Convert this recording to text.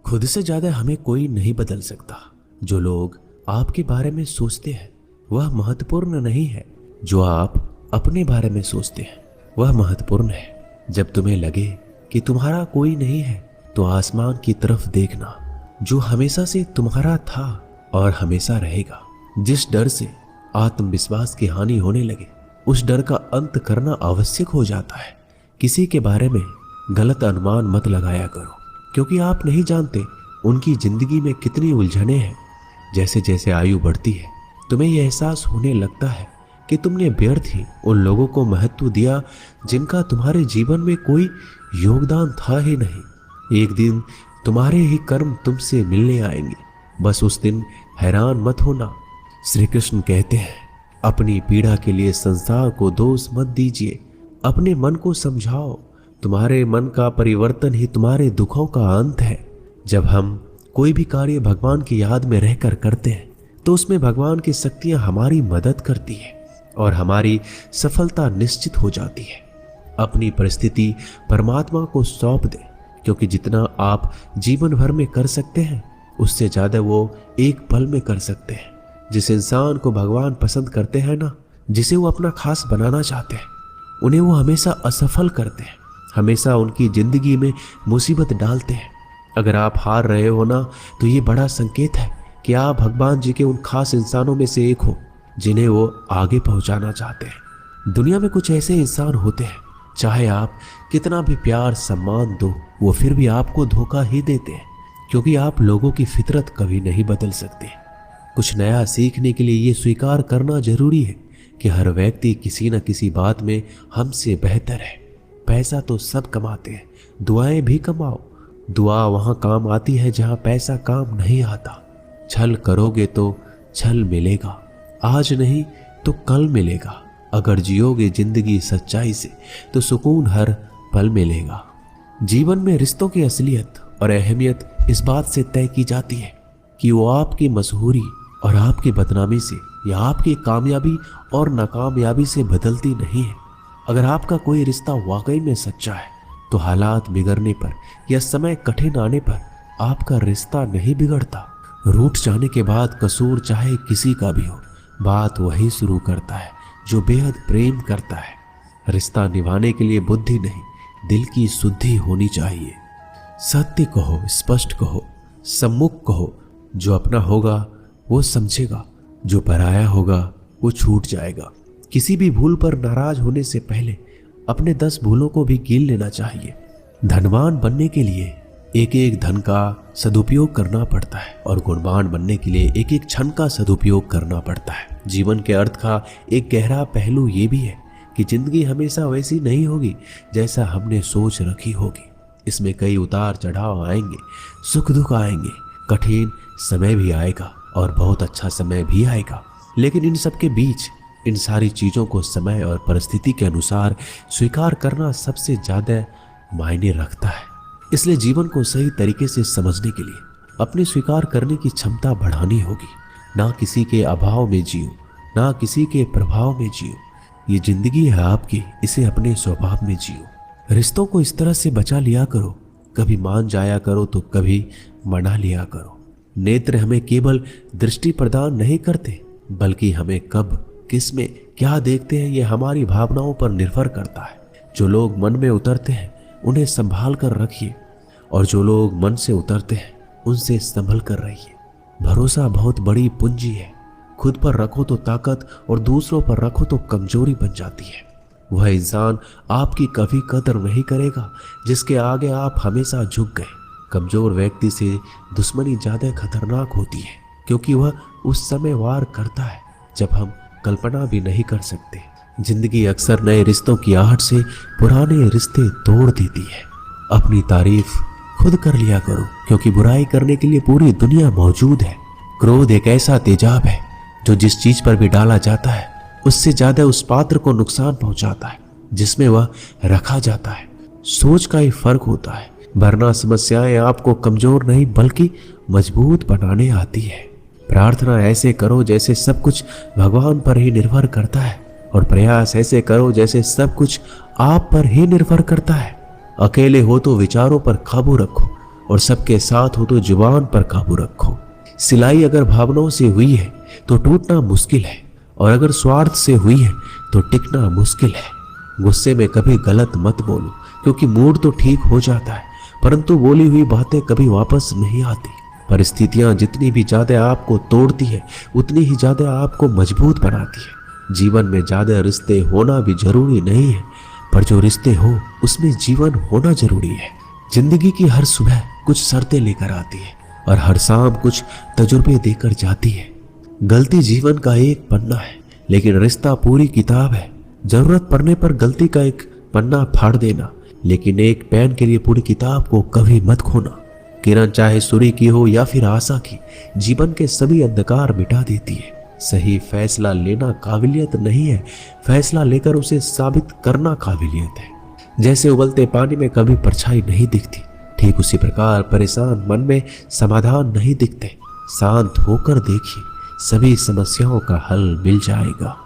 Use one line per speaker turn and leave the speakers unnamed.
खुद से ज्यादा हमें कोई नहीं बदल सकता। जो लोग आपके बारे में सोचते हैं वह महत्वपूर्ण नहीं है, जो आप अपने बारे में सोचते हैं वह महत्वपूर्ण है। जब तुम्हें लगे कि तुम्हारा कोई नहीं है तो आसमान की तरफ देखना, जो हमेशा से तुम्हारा था और हमेशा रहेगा। जिस डर से आत्मविश्वास की हानि होने लगे उस डर का अंत करना आवश्यक हो जाता है। किसी के बारे में गलत अनुमान मत लगाया करो, क्योंकि आप नहीं जानते उनकी जिंदगी में कितनी उलझनें हैं। जैसे जैसे आयु बढ़ती है तुम्हें यह एहसास होने लगता है कि तुमने व्यर्थ ही उन लोगों को महत्व दिया जिनका तुम्हारे जीवन में कोई योगदान था ही नहीं। एक दिन तुम्हारे ही कर्म तुमसे मिलने आएंगे, बस उस दिन हैरान मत होना। श्री कृष्ण कहते हैं, अपनी पीड़ा के लिए संसार को दोष मत दीजिए, अपने मन को समझाओ। तुम्हारे मन का परिवर्तन ही तुम्हारे दुखों का अंत है। जब हम कोई भी कार्य भगवान की याद में रहकर करते हैं तो उसमें भगवान की शक्तियां हमारी मदद करती है और हमारी सफलता निश्चित हो जाती है। अपनी परिस्थिति परमात्मा को सौंप दें, क्योंकि जितना आप जीवन भर में कर सकते हैं उससे ज्यादा वो एक पल में कर सकते हैं। जिस इंसान को भगवान पसंद करते हैं ना, जिसे वो अपना खास बनाना चाहते हैं, उन्हें वो हमेशा असफल करते हैं, हमेशा उनकी जिंदगी में मुसीबत डालते हैं। अगर आप हार रहे हो ना, तो ये बड़ा संकेत है कि आप भगवान जी के उन खास इंसानों में से एक हो जिन्हें वो आगे पहुंचाना चाहते हैं। दुनिया में कुछ ऐसे इंसान होते हैं, चाहे आप कितना भी प्यार सम्मान दो, वो फिर भी आपको धोखा ही देते हैं, क्योंकि आप लोगों की फितरत कभी नहीं बदल सकते। कुछ नया सीखने के लिए ये स्वीकार करना जरूरी है कि हर व्यक्ति किसी न किसी बात में हमसे बेहतर है। पैसा तो सब कमाते हैं, दुआएं भी कमाओ। दुआ वहां काम आती है जहां पैसा काम नहीं आता। छल करोगे तो छल मिलेगा, आज नहीं तो कल मिलेगा। अगर जियोगे जिंदगी सच्चाई से तो सुकून हर पल मिलेगा। जीवन में रिश्तों की असलियत और अहमियत इस बात से तय की जाती है कि वो आपकी मशहूरी और आपकी बदनामी से या आपकी कामयाबी और नाकामयाबी से बदलती नहीं है। अगर आपका कोई रिश्ता वाकई में सच्चा है तो हालात बिगड़ने पर या समय कठिन आने पर आपका रिश्ता नहीं बिगड़ता। रूठ जाने के बाद कसूर चाहे किसी का भी हो, बात वही शुरू करता है जो बेहद प्रेम करता है। रिश्ता निभाने के लिए बुद्धि नहीं, दिल की शुद्धि होनी चाहिए। सत्य कहो, स्पष्ट कहो, सम्मुख कहो। जो अपना होगा वो समझेगा, जो पराया होगा वो छूट जाएगा। किसी भी भूल पर नाराज होने से पहले अपने 10 भूलों को भी गिन लेना चाहिए। धनवान बनने के लिए एक एक धन का सदुपयोग करना पड़ता है और गुणवान बनने के लिए एक एक क्षण का सदुपयोग करना पड़ता है। जीवन के अर्थ का एक गहरा पहलू ये भी है कि जिंदगी हमेशा वैसी नहीं होगी जैसा हमने सोच रखी होगी। इसमें कई उतार चढ़ाव आएंगे, सुख दुख आएंगे, कठिन समय भी आएगा और बहुत अच्छा समय भी आएगा। लेकिन इन सब के बीच इन सारी चीजों को समय और परिस्थिति के अनुसार स्वीकार करना सबसे ज्यादा मायने रखता है। इसलिए जीवन को सही तरीके से समझने के लिए अपने स्वीकार करने की क्षमता बढ़ानी होगी। ना किसी के अभाव में जियो, ना किसी के प्रभाव में जियो। ये जिंदगी है आपकी, इसे अपने स्वभाव में जियो। रिश्तों को इस तरह से बचा लिया करो, कभी मान जाया करो तो कभी मना लिया करो। नेत्र हमें केवल दृष्टि प्रदान नहीं करते, बल्कि हमें कब किस में क्या देखते हैं ये हमारी भावनाओं पर निर्भर करता है। जो लोग मन में उतरते हैं उन्हें संभाल कर रखिए, और जो लोग मन से उतरते हैं उनसे संभल कर रहिए। भरोसा बहुत बड़ी पूंजी है। खुद पर रखो तो ताकत और दूसरों पर रखो तो कमजोरी बन जाती है। वह इंसान आपकी कभी कदर नहीं करेगा जिसके आगे आप हमेशा झुक गए। कमजोर व्यक्ति से दुश्मनी ज्यादा खतरनाक होती है, क्योंकि वह उस समय वार करता है जब हम कल्पना भी नहीं कर सकते। जिंदगी अक्सर नए रिश्तों की आहट से पुराने रिश्ते तोड़ देती है। अपनी तारीफ खुद कर लिया करो, क्योंकि बुराई करने के लिए पूरी दुनिया मौजूद है। क्रोध एक ऐसा तेजाब है जो जिस चीज पर भी डाला जाता है उससे ज्यादा उस पात्र को नुकसान पहुंचाता है जिसमें वह रखा जाता है। सोच का ही फर्क होता है, वरना समस्याएं आपको कमजोर नहीं बल्कि मजबूत बनाने आती है। प्रार्थना ऐसे करो जैसे सब कुछ भगवान पर ही निर्भर करता है, और प्रयास ऐसे करो जैसे सब कुछ आप पर ही निर्भर करता है। अकेले हो तो विचारों पर काबू रखो, और सबके साथ हो तो जुबान पर काबू रखो। सिलाई अगर भावनाओं से हुई है तो टूटना मुश्किल है, और अगर स्वार्थ से हुई है तो टिकना मुश्किल है। गुस्से में कभी गलत मत बोलो, क्योंकि मूड तो ठीक हो जाता है, परंतु बोली हुई बातें कभी वापस नहीं आती। परिस्थितियां जितनी भी ज्यादा आपको तोड़ती है, उतनी ही ज्यादा आपको मजबूत बनाती है। जीवन में ज्यादा रिश्ते होना भी जरूरी नहीं है, पर जो रिश्ते हो उसमें जीवन होना जरूरी है। जिंदगी की हर सुबह कुछ शर्तें लेकर आती है, और हर शाम कुछ तजुर्बे देकर जाती है। गलती जीवन का एक पन्ना है, लेकिन रिश्ता पूरी किताब है। जरूरत पड़ने पर गलती का एक पन्ना फाड़ देना, लेकिन एक पेन के लिए पूरी किताब को कभी मत खोना। किरण चाहे सूर्य की हो या फिर आशा की, जीवन के सभी अंधकार मिटा देती है। सही फैसला लेना काबिलियत नहीं है, फैसला लेकर उसे साबित करना काबिलियत है। जैसे उबलते पानी में कभी परछाई नहीं दिखती, ठीक उसी प्रकार परेशान मन में समाधान नहीं दिखते। शांत होकर देखिए, सभी समस्याओं का हल मिल जाएगा।